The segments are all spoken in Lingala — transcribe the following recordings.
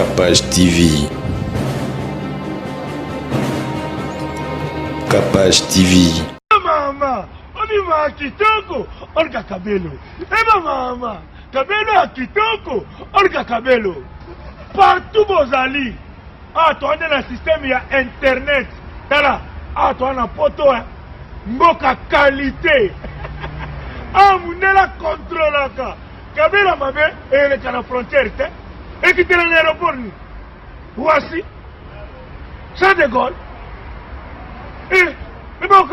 Capage TV. Capage TV. Mama, onima kitoko, Olga Kabelo. Eba mama, Kabelo a kitoko, Olga Kabelo. Partout bozali. Ah, toi on est dans le système, il y a internet. Tala, ah, toi on a poto, hein. Mboka qualité. Ah, munela contrôle. Kabelo mabe, et le à la frontière, et qui te l'aéroport. Voici. Ça de Gaulle. Mais bon,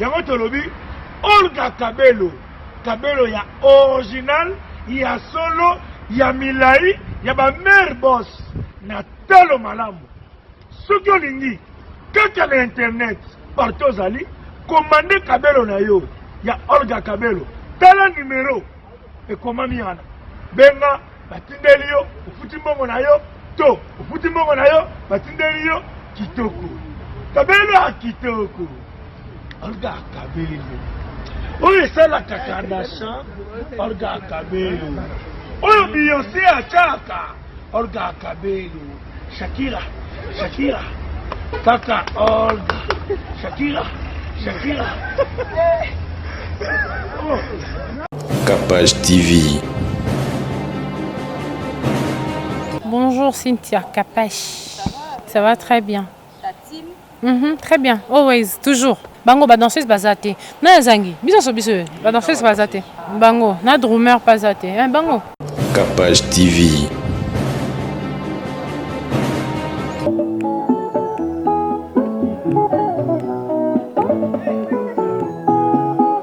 Yango Tolobi, Olga Kabelo. Kabelo, il y a original, il y a solo, il y a Milai, il y a ma mère boss. Natalo Malamu. Ce qui est quand il y a l'internet, partout Zali, commandez Kabelo na yo. Il y a Olga Kabelo. Tala numéro. Et comment il y a Benga, Batindelio, Ufutimbo na yo, To, Ufutimbo na yo, Batindelio, Kitoko. Kabelo a Kitoko. Olga Kabelo. Oui, c'est la Kakardashan. Olga Kabelo. Oui, Beyoncé a Chaka. Olga Kabelo. Shakira. Kaka Olga. Shakira. Oh. Capage TV. Bonjour Cynthia, Capage. Ça va très bien. Ta team? Très bien, always, toujours. Bango, ba danseuse bazate. Na zangi, biso ba danseuse bazate. Bango, na drummer bazate. Hein, bango. Capage TV.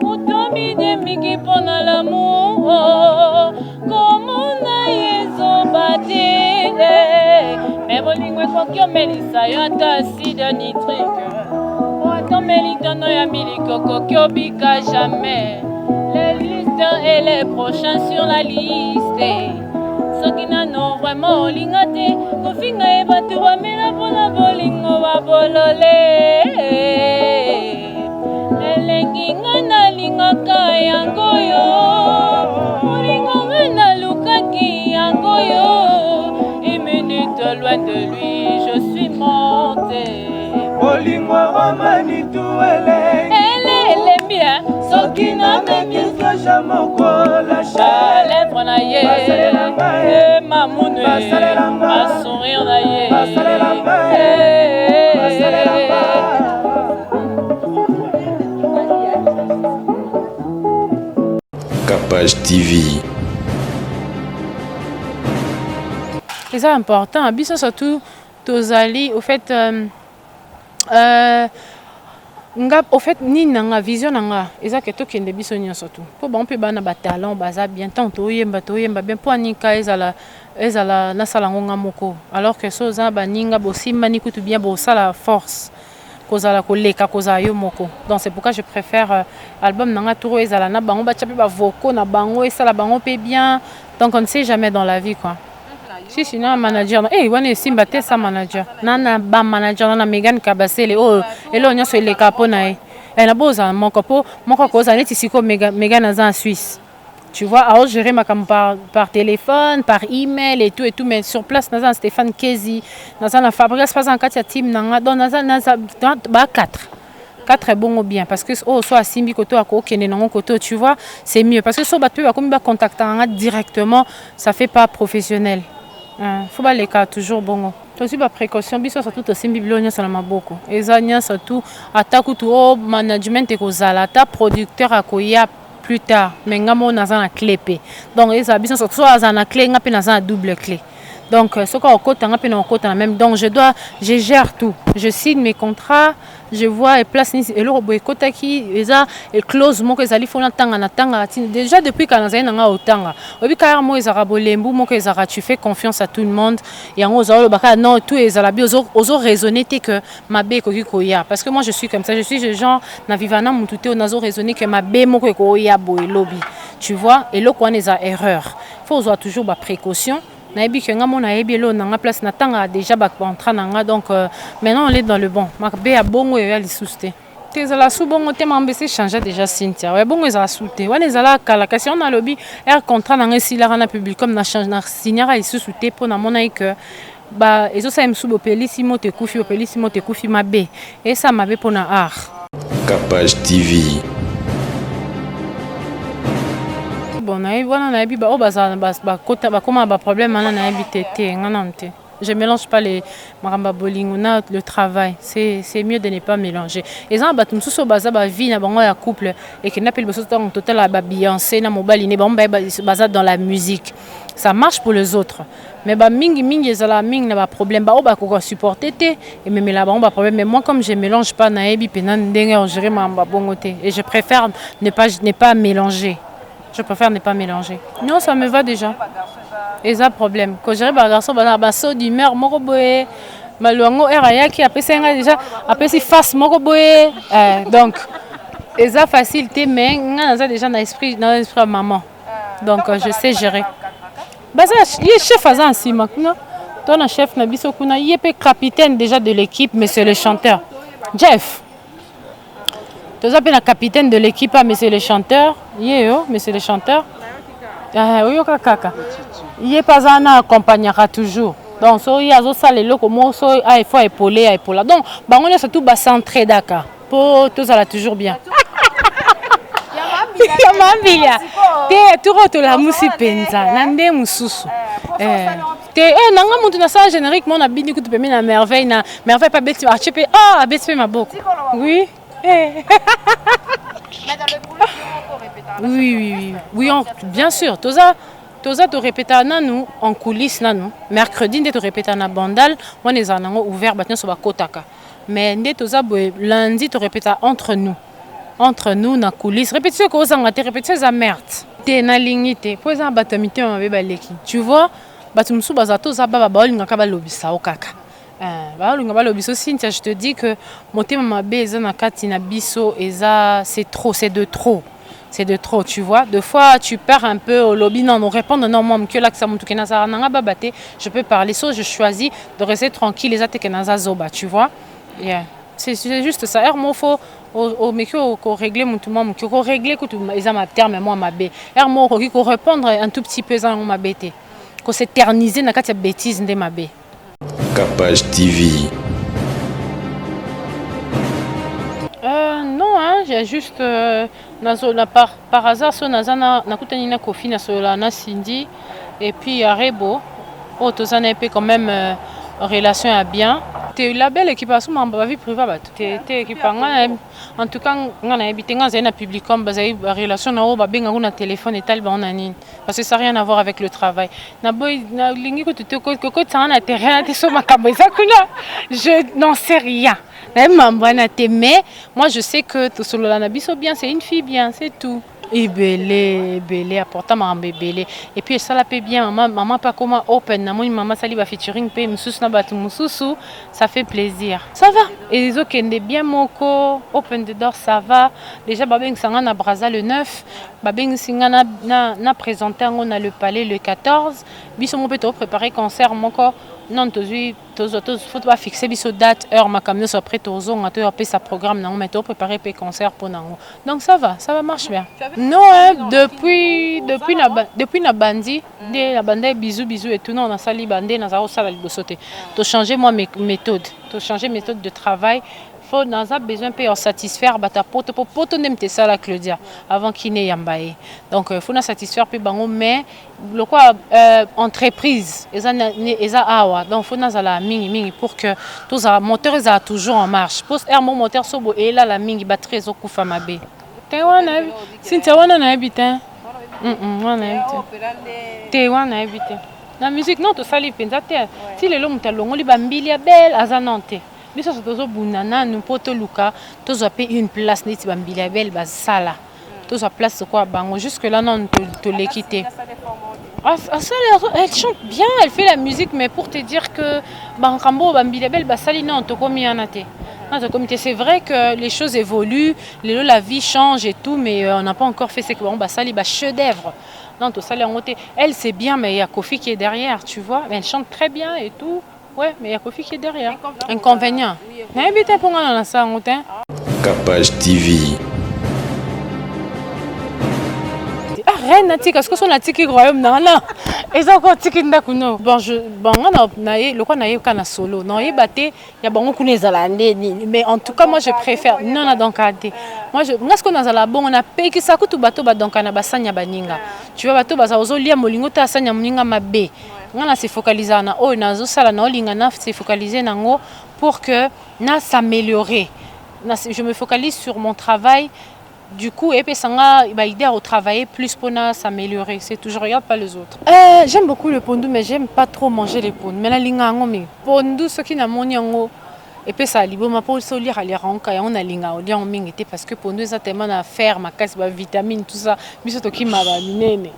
Utomi de miki pona l'amour, comme on a yezo bate. Mais bolingwe kokyo melisa yata sida nitrique. Melitono ya miliko kokyo bika jamais. Les listes et les prochains sur la liste. Sokina no vraiment lingate. Kofinga e batu wa mena pona bolingo wa bolole. Elengi ngana lingaka yango yo. Bolingo ngana lukaki yango yo. Une minute loin de lui, je suis montée. Bolingo romani tuele Elle est bien. Sokina mekizo jamoko la cha lèvre na ye mamoune ma sourire na ye Capage TV. C'est ça important. Biso surtout tozali au fait au fait ni nanga vision nanga eza que tokende biso nyonso tu po ba mpe bana ba talent baza bien tant toyemba bien po anika ezala na sala ngonga moko alors que so za baninga bosimba ni kutu bien bo sala force kozala koleka kozala yo moko. Donc c'est pourquoi je préfère album nanga turo ezala na bango ba tchapi ba vocaux na bango esala bango pe bien. Donc on ne sait jamais dans la vie quoi. Si sinon un manager wana simba te sa manager nana ba manager nana Megan Kabasele elo nyoso le kapo na na boza moko koza neti siko Megan aza en Suisse. Tu vois, alors gérer ma cam par téléphone, par email et tout mais sur place naza Stéphane Kezi naza na Fabrice pas en katia team nanga donc naza ba 4 est bon ou bien parce que soit simbi koto ako kene nango koto tu vois c'est mieux parce que so batu ba comme ba contacter directement ça fait pas professionnel. Faut pas les cas toujours bon. Aussi ba précaution biso surtout to simbi bilonya sala maboko. Ezanya surtout attaque tout management et kozala ta producteur akoya plus tard mais ngamo naza na clé p. Donc eza biso surtout aza na clé ngape naza na double clé. Donc ce qu'on côté ngape na côté la même donc je gère tout. Je signe mes contrats, je vois et place et le robot côté qui eza et close moko ezali fona tanga na tanga déjà depuis quand naza na otanga. Obi car mo ezara bolembu moko ezara tu fais confiance à tout le monde et en ozo baka non tout ezala bi ozo raisonner que ma bé ko koya parce que moi je suis comme ça je suis le genre na vivana mutute onazo raisonner que ma bé moko koya boy lobby. Tu vois et le quoi eza erreur. Faut avoir toujours ba précaution. Naïbi que ngamo naïbi lo na place na tanga déjà ba contrat nanga donc maintenant on est dans le bon. Makbe a bongo et ya li souste. T'es la sous bon thème ambessé changer déjà Cynthia. Ouais bon ils a souté. Ouais les ala kala kasi on a lobby air contrat dans si la rana public comme na change na signera ici souté pour na mona que bah ezo sa msu bo pelissimo te kufi mabe. Et ça mabe pour na art. Capage TV. Bon na voilà na bi ba o baza ba kota ba comment ba problème na habité té nganante. Je ne mélange pas les maramba bolingo na le travail. C'est mieux de ne pas mélanger. Et ça ba tumsu so baza ba vie na bango ya couple et que na pel boso en total ba Beyoncé na mobile ne ba baza dans la musique. Ça marche pour les autres. Mais ba mingi ezala mingi na ba problème ba o ba ko supporter té et même là ba on ba problème mais moi comme je mélange pas na ebi pe na ndenge on gérer maramba bongo té et je préfère ne pas mélanger. Je préfère ne pas mélanger. Non, ça me va déjà. Et ça problème. Quand j'ai un garçon, bah saut d'humeur, moko boé, malongo eraya qui après c'est déjà après c'est face moko boé. Donc, et ça facilité mais on a déjà dans l'esprit maman. Donc je sais gérer. Bah ça, il est chef à ça aussi maintenant. Toi, un chef na biso kuna, il est capitaine déjà de l'équipe, mais c'est le chanteur. Jeff. Tu as appelé le capitaine de l'équipe, mais c'est le chanteur. Mais c'est le chanteur. Il n'est pas un accompagnera toujours. Donc, il y a des salles il faut épauler. Donc, on est surtout centré d'accord. Pour tout ça, toujours bien. Tu la musique penza, nande mususu. Nanga mutu na sa générique mon abini ku tu peux na merveille pas beti archepe beti ma boko. Oui. Oui, bien sûr. Toza te répéter nous en coulisses mercredi te répéter na bandal, on est ouvert batien sur kotaka. Mais toza lundi te répéter entre nous na coulisses. Répétition ko zanga te répétition za merde. Te na lignité. Po za batamité ma bebaleki. Tu vois, batumsu bazato za baba baolinga ka balobisa okaka. Je te dis que mon thème mabé c'est de trop. C'est de trop, tu vois. Deux fois, tu perds un peu au lobby. Non, on répond non, que là, je peux parler. So, je choisis de rester tranquille. Les atekenaza zoba, tu vois. Yeah. C'est juste ça. Faut régler mon tout monde, faut régler que ils ont ma terme moi ma bé. Faut répondre un tout petit peu à ma bête. Faut s'éterniser dans cette bêtise de ma bé. Capage TV. Non, j'ai juste par hasard so nazana nakutani na Kofi na sola na Cindy et puis Arebo. Tozana un peu quand même relation à bien. T'es la belle équipe à ma vie privée t'es équipe en tout cas on a habité dans un public comme relation na ba benga na téléphone et tal on a ni parce que ça n'a rien à voir avec le travail. Na boy na lingi ko tu ça na terrain te so makambo ça kuna je n'en sais rien. Mais moi je sais que tout solo la nabiso bien c'est une fille bien c'est tout. Et belé apportant ma belé et puis ça la paie bien maman pas comment open na maman sali ba featuring pe mususu na batu mususu ça fait plaisir ça va et les autres kende bien moko open the door ça va déjà babeng sanga na Braza le 9 babeng singa na présenter on a le palais le 14 biso mo peut préparer concert moko non faut pas fixer biso date heure ma camion soit prêt aux on a tout sa programme non mais tout préparer pe concert pour nango donc ça va marche bien non depuis na bandi de la bande bisous et tout non on a sali bandé na za sala libosote to changer moi mes méthodes de travail faut dans a besoin de satisfaire bata poto nemte ça la Claudia avant qu'il n'ait yambaye donc faut na satisfaire pe bango mais le quoi entreprise eza awa donc faut na la mingi pour que tous a moteur est toujours en marche poste air mon moteur sobo et là la mingi batterie zo kufa mabe te wana Cynthia wana na habitant wana te wana habitant la musique non to sali penza te si le long talongo li bambili belle azanante biso tozo bunana nous poto luka tozo payer une place neti bambili belle basala tozo place quoi bango jusque là non te les quitter. Elle chante bien, elle fait la musique mais pour te dire que bankambo bambili belle basali non to komi anate. C'est vrai que les choses évoluent, la vie change et tout, mais on n'a pas encore fait ce que ça les chef-d'œuvre. Non, tout ça les en elle c'est bien, mais il y a Kofi qui est derrière, tu vois. Elle chante très bien et tout. Ouais, mais il y a Kofi qui est derrière. Inconvénient. Capage TV. Reine tika, ce que son atiki royaume nana. Et ça encore tiki ndakuno. Bon le quoi naie kana solo. Non y baté, y a bon kune zalande mais en tout cas moi je préfère non na donc ate. Moi ce qu'on a zala bon on a payé que ça coûte bateau ba donc na basanya baninga. Tu vois bateau baza ozo lia molingo ta sanya moninga mabe. On a se focaliser na o na zo sala na olinga na se focaliser nango pour que na s'améliorer. Je me focalise sur mon travail. Du coup, et puis ça va aider à travailler plus pour s'améliorer. C'est tout, je regarde pas les autres. J'aime beaucoup le pondu, mais j'aime pas trop manger les pondus. Mais la linga ngomi, pondu ce qui n'a mon yango. Et puis ça libo ma pour se lire à l'Iranka et on a linga au lion ming était parce que pondu ça tellement à faire ma casse ma vitamine tout ça. Biso to ki ma nene.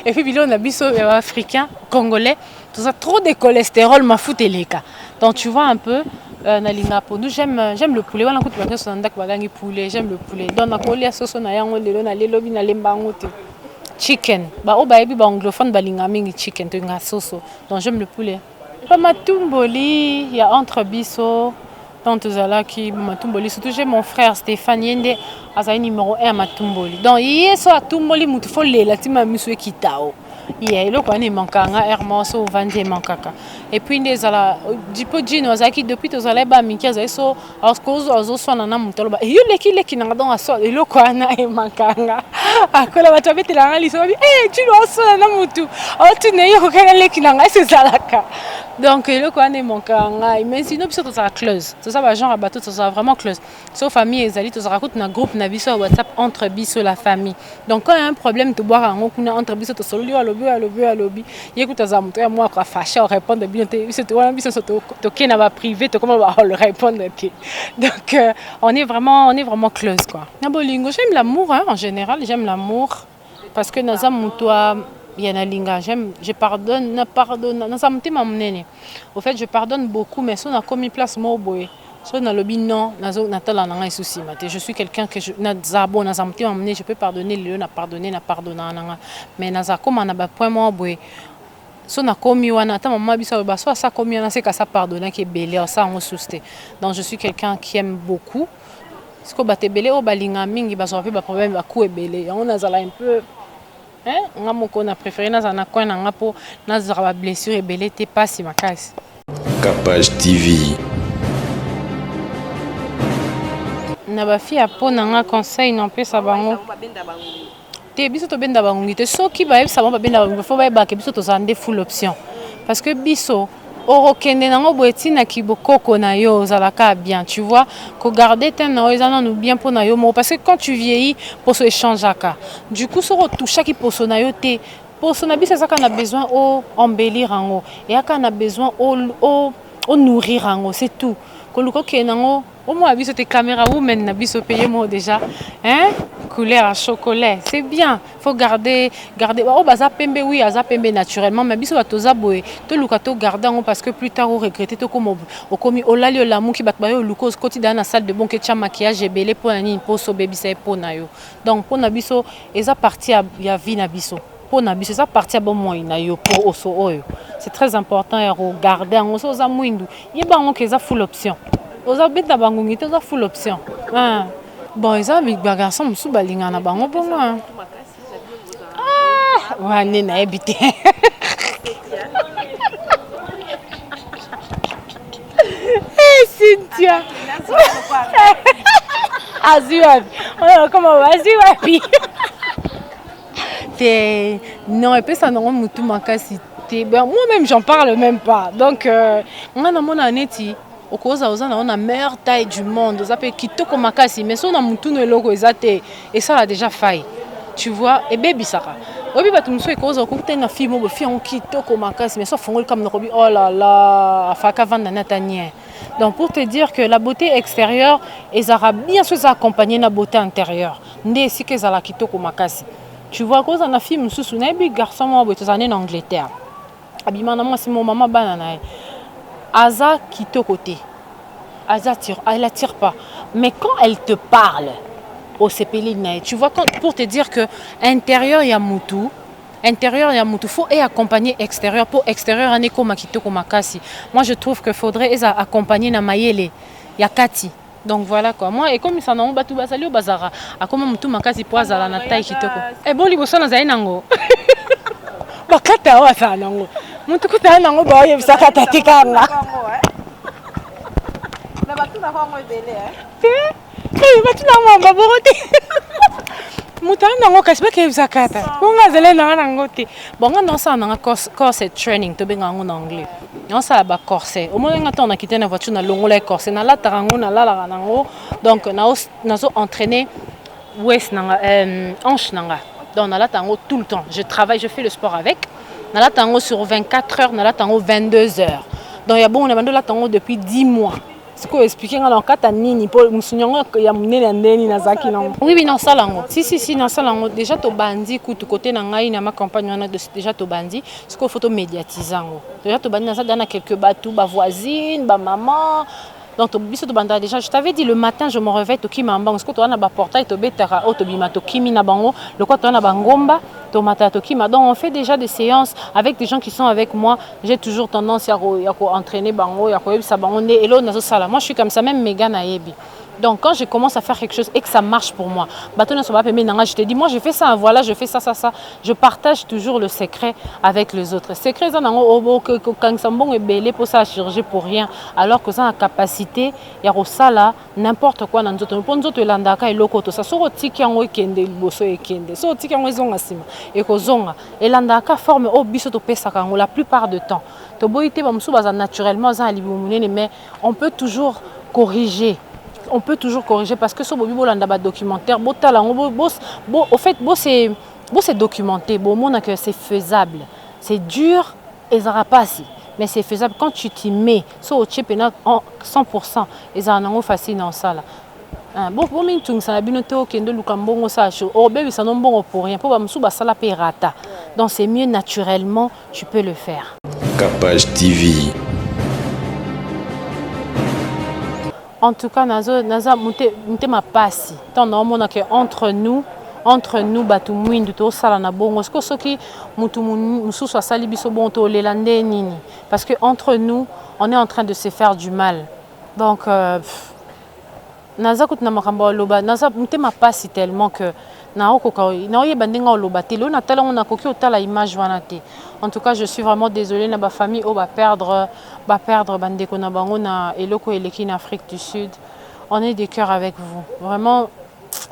Et puis bilon a biso africain, congolais, tout ça trop de cholestérol ma fout eleka. Donc tu vois un peu nalinga pondu j'aime le poulet wana kutu bakyo sonanda ko bagangi poulet j'aime le poulet donc na kolia soso na yango lelo na lelobi na lembango te chicken ba o ba yebi ba anglophone balinga mingi chicken to nga soso donc j'aime le poulet pa matumboli il y a entre biso tant tozalaki matumboli surtout j'ai mon frère Stéphane Yende azali numéro 1 matumboli donc yeso atumboli mutu fo lela tima misu ekitao. Yeah, le quoi ne manquanga Hermos au Vendée manquaka. Et puis des ala dipo dino azaki depuis to zala ba minki azai so alors cause ozo so na mutolo ba yo leki na don aso le quoi na e manquanga akola ba tabete la ngali so tu lo so na mutu o tu ne yo ka leki na ngai c'est zalaka. Donc le quoi ne manquanga mais sinon biso to ça close. To ça ba genre à bateau to ça vraiment close. Sauf famille ezali to ça raconte na groupe na biso WhatsApp entre biso la famille. Donc quand il y a un problème to boire en kuna entre biso to solo alobi écoute à zamuto ya moi quoi fâché on répondre bien c'est toi biso to kena ba privé to comment le répondre. Donc on est vraiment close quoi. Na bolingo j'aime l'amour hein, en général j'aime l'amour parce que naza muto yana linga je pardonne naza mutima munene. Au fait je pardonne beaucoup mais si on a commis place mo boye so na lobi non nazo natala nanga souci mate je suis quelqu'un que je nazabo nazamti emmener je peux pardonner le na pardonner nanga mais nazako na ba point mo boy so na komi wana ta maman biso ba so ça komi na c'est ka ça pardonner qui est belé ça on souste. Donc je suis quelqu'un qui aime beaucoup ce ko ba te belé o balinga mingi ba so ba problème ba ku e belé on azala un peu hein ngamoko na préféré na na coin na ngapo na zara blessure e belé te passe makasi. Capage TV. Na ba fi apo nanga conseil non pe sa bango te biso to benda bango te soki ba yebisa ba benda bango fo ba ba ke biso to zande full option parce que biso orokende nango boeti na kibokoko na yo zalaka bien tu vois ko garder ten na ezana nous bien pour na yo mo parce que quand tu vieillis pour se échanger aka du coup so retoucha ki poso na yo te poso na biso ça qu'on a besoin au embellir ango et aka na besoin au nourrir ango c'est tout ko luko ke nango au moins biso tes caméras women na biso payer moi déjà hein couleur à chocolat c'est bien faut garder oh baza pembe oui aza pembe naturellement mais biso batoza boye to luka to garder parce que plus tard on regretter to comme au komi olali olamu ki bat bayo luko koti dans la salle de bon que tu maquillage et belé pour nini pour so baby c'est pour na yo donc pour na biso eza partie ya vie na biso pour na biso ça partie bon moi na yo pour oso oyo c'est très important et regarder en oso za mwindu yeba on que ça full option oza beta bangungi to za full option ah bon ils ont big garçon musu balinga na bango bon ah wane na ebité Cynthia aziwapi on comment aziwapi te non et puis ça non mutu makasi te ben moi même j'en parle même pas donc on a mon aneti au cause on a la meilleure taille du monde ça peut kitoko makasi mais si on a mutu no eloko ezate et ça a déjà failli tu vois et baby saka obi batu muso e cause ko tenga fille mo fille on kitoko makasi mais ça fongol comme no robi oh là là afaka vanda natanien. Donc pour te dire que la beauté extérieure ezara bien sûr ça accompagner la beauté intérieure ndé si que ça la kitoko makasi. Tu vois cause on a fille mususu na bi garçon mo boto zané en Angleterre abimana moi c'est mon maman banana Aza kitoko te Aza tire elle attire pas mais quand elle te parle au CPLI tu vois quand, pour te dire que intérieur il y a mutu faut et accompagner extérieur pour extérieur aneko makitoko makasi. Moi je trouve que faudrait accompagner na mayele ya kati Donc voilà quoi. Moi, et comme ça n'a pas tout basali au bazara, à comment tout ma case poise à la taille kitoko. Et bon, les bossons na nango. Bakata wa sa nango. Mutu kuta nango ba ye bisa kata tikanga. Na batu na kwa ngobele batu na mamba borote. Mutu nango kasba ke bisa kata. Kunga zele nango te. Bonga non ça na corset training to benga en anglais. Non ça ba corset. Au moins quand on a quitté na voiture na longola corset na la tarango na la nango. Donc na zo entraîner ouest nanga hanche nanga. Donc na la tango tout le temps. Je travaille, je fais le sport avec. Na la tango sur 24 heures, na la tango 22 heures. Donc il y a bon on a vendu la tango depuis 10 mois. Ce que expliquer dans kata nini pour musunyongo ya munene ndeni na zaki non. Oui non ça lango. Si na ça lango déjà to bandi kutu côté na ngai na ma campagne on a déjà to bandi ce que photo médiatisant. Déjà to bandi na ça dans quelques bateaux ba voisine, ba maman. Donc biso to banda déjà je t'avais dit le matin je me réveille to kimamba parce que to na ba portail to betara auto bima to kimi na bango le quoi to na bangomba to mata to kima. Donc on fait déjà des séances avec des gens qui sont avec moi. J'ai toujours tendance à entraîner bango ya ko ça bango et là na sala. Moi je suis comme ça même méga na yebi. Donc quand je commence à faire quelque chose et que ça marche pour moi, je te dis moi je fais ça, voilà, je fais ça. Je partage toujours le secret avec les autres. Secret ça quand ça bon est belé pour ça changer pour rien alors que ça a capacité ya rosala n'importe quoi dans notre pour nous landaka eloko to ça so tiki yango ekende liboso ekende. So tiki yango zonga sima et ko zonga et landaka forme au biso to pesa kango la plupart du temps. To boité ba musu baza naturellement ça libumunene mais on peut toujours corriger. On peut toujours corriger parce que ce documentaire, au fait, c'est documenté, c'est faisable. C'est dur et ça pas si, mais c'est faisable quand tu t'y mets. So au 100%, et ça en facile dans ça là. Bon pour moi tout ça la binoto kendo lukambongo ça chaud. Oh bébé ça non bon pour rien. Pour ba musu ba sala perata. Donc c'est mieux naturellement, tu peux le faire. Capage TV. En tout cas, naza mute ma passi. Tant on que entre nous batu mwindu to sala na bongo. Est-ce que ce qui mutu musu soit sali biso bon to lelande nini? Parce que entre nous, on est en train de se faire du mal. Donc naza kutna makamba loba naza mute ma passi tellement que en tout cas, je suis vraiment désolée na ba famille au va perdre bandeko na bango na eloko eleki en Afrique du Sud. On est de cœur avec vous. Vraiment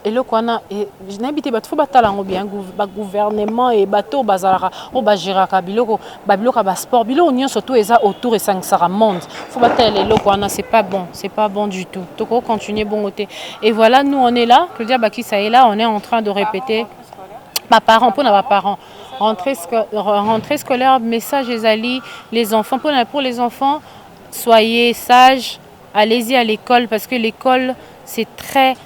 eloko na je n'habite pas trop batalango bien gouvernement et bateau bazara au bajiraka biloko ba sport biloko nyon surtout eza autour et ça sera monde. Faut batale eloko na c'est pas bon du tout. Toko continuer bon côté. Et voilà, nous on est là, Claudia Bakissa est là, on est en train de répéter parents pour nos parents. Rentrée scolaire, message les enfants pour les enfants, soyez sages, allez-y à l'école parce que l'école c'est très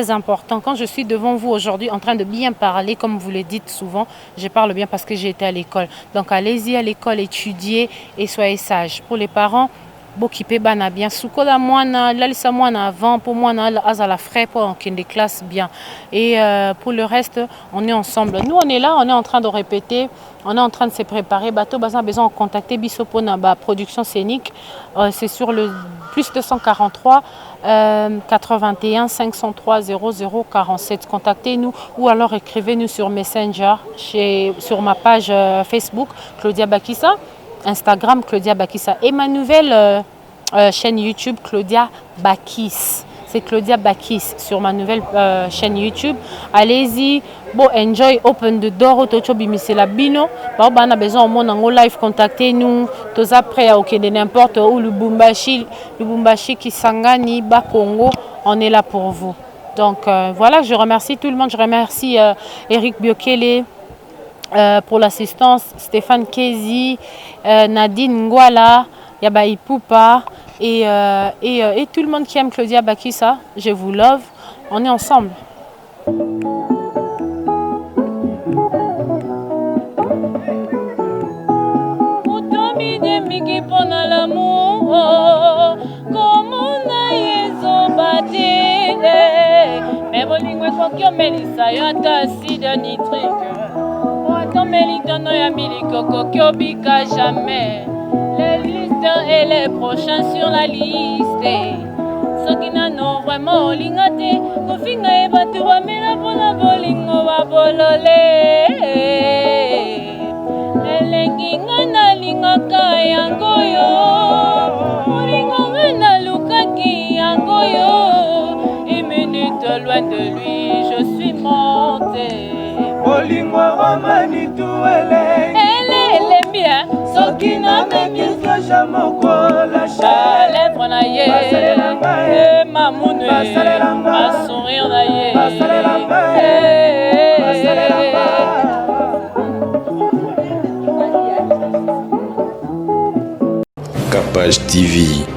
important. Quand je suis devant vous aujourd'hui en train de bien parler, comme vous le dites souvent, je parle bien parce que j'ai été à l'école. Donc allez-y à l'école, étudiez et soyez sages. Pour les parents, Bokipe bana bien soukola mwana lalisa mwana avant pour mwana azala frais pour qu'il des classes bien et pour le reste on est ensemble. Nous on est là, on est en train de répéter, on est en train de se préparer. Bateau bazan besoin de contacter Bisopo na ba production scénique, c'est sur le plus 243 81 503 00 47. Contactez-nous ou alors écrivez-nous sur Messenger sur ma page Facebook Claudia Bakissa, Instagram Claudia Bakissa et ma nouvelle chaîne YouTube Claudia Bakis. C'est Claudia Bakis sur ma nouvelle chaîne YouTube. Allez-y, bon enjoy open the door autocho bimisela bino. Ba on a besoin au monde en live, contactez-nous. Tous après à de n'importe où Lubumbashi Kisangani, Bas Congo, on est là pour vous. Donc voilà, je remercie tout le monde, je remercie Eric Biokele pour l'assistance, Stéphane Kezi, Nadine Ngwala, Yaba Ipupa et tout le monde qui aime Claudia Bakissa. Je vous love, on est ensemble. Jamais. Les listes et les prochains sur la liste. soki nano vraiment olinga te kofinga ye bato bamela mpona bolingo babolole elengi nga nalingaka yango yo molingo nga nalukaki yango yo une minute loin de lui je suis morte bolingo omani tuele elembi soki nameki soja mokola lèvre na ye mamunu sourire na ye Capage TV.